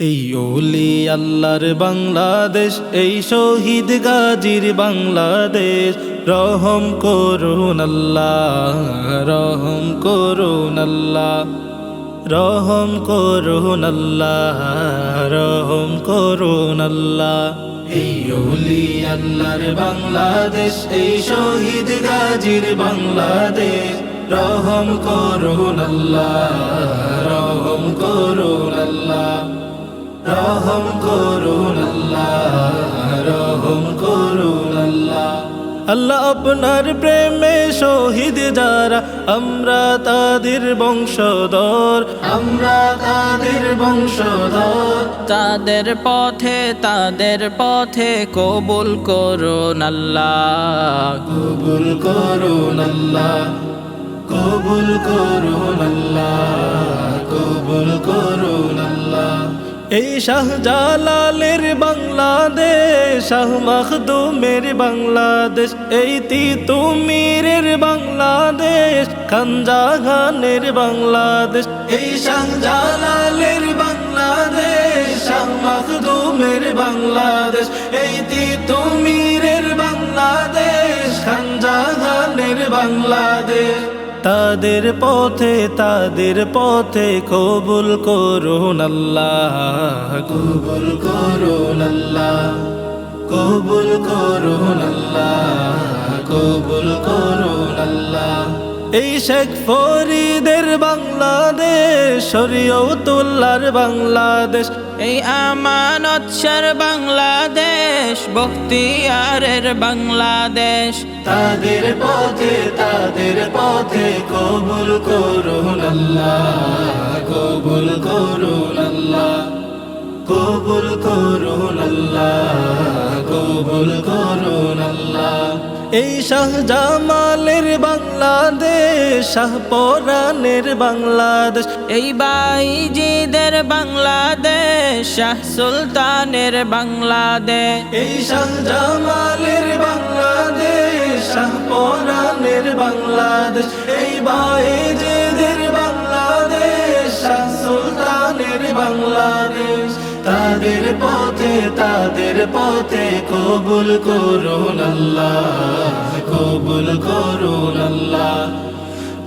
এই ওলি আল্লাহর বাংলাদেশ, এই শহীদ গাজীর বাংলাদেশ। রহম করুন আল্লাহ, রহম করুন আল্লাহ, রহম করুন আল্লাহ, রহম করুন আল্লাহ। এই ওলি আল্লাহর বাংলাদেশ, এই শহীদ গাজীর বাংলাদেশ। রহম করুন আল্লাহ, রহম করুন আল্লাহ, রহম করুন আল্লাহ, রহম করুন আল্লাহ। আল্লাহ আপনার প্রেমে শহীদ যারা, আমরা তাদের বংশধর, আমরা তাদের বংশধর। তাদের পথে কবুল করুন আল্লাহ, কবুল করুন আল্লাহ, কবুল করুন আল্লাহ, কবুল করুন আল্লাহ। এই শাহজালালের বাংলাদেশ, শাহ মখদুমের বাংলাদেশ, এই তিতুমিরের বাংলাদেশ, খানজাহানের বাংলাদেশ। এই শাহজালালের বাংলাদেশ, শাহ মখদুমের বাংলাদেশ, এই তিতুমিরের বাংলাদেশ, খানজাহানের বাংলাদেশ। তাদের পথে কবুল করুন আল্লাহ, কবুল করুন আল্লাহ, কবুল করুন আল্লাহ, কবুল করুন আল্লাহ। এই শেখ ফরিদের বাংলাদেশ, শরীয়তুল্লাহর বাংলাদেশ, এই আমানত শাহর বাংলাদেশ, বখতিয়ারের বাংলাদেশ। তাদের পথে কবুল করুন আল্লাহ, কবুল করুন আল্লাহ, কবুল করুন আল্লাহ, কবুল করুন আল্লাহ। এই শাহজামালের বাংলাদেশ, শাহপরানের বাংলাদেশ, এই বাইজিদের বাংলাদেশ, শাহ সুলতানের বাংলাদেশ। এই শাহজামালের বাংলাদেশ, শাহপরানের বাংলাদেশ, এই বাইজিদের বাংলাদেশ, শাহ সুলতানের বাংলাদেশ। তাদের পথে কবুল করুন আল্লাহ, কবুল করুন আল্লাহ,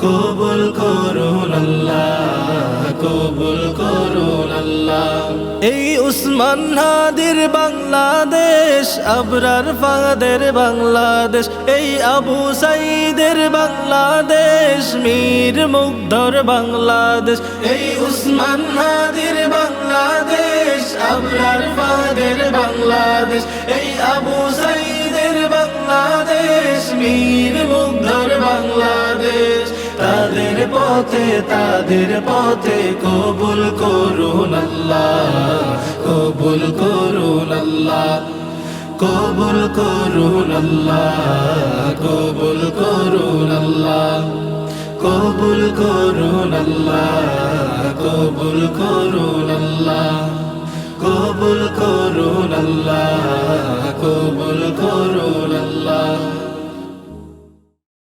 কবুল করুন আল্লাহ, কবুল করুন আল্লাহ। এই উসমান হাদির বাংলাদেশ, আবরার ফাদের বাংলাদেশ, এই আবু সাইদের বাংলাদেশ, মীর মুগ্ধর বাংলাদেশ। এই উসমান হাদির বাংলাদেশ, আবরার ফাদের বাংলাদেশ, এই আবু সাইদের বাংলাদেশ, মীর মুগ্ধর বাংলাদেশ। তাদের পথে কবুল করুন আল্লাহ, কবুল করুন আল্লাহ, কবুল করুন আল্লাহ, কবুল করুন আল্লাহ, কবুল করুন আল্লাহ, কবুল করুন আল্লাহ, কবুল করুন আল্লাহ,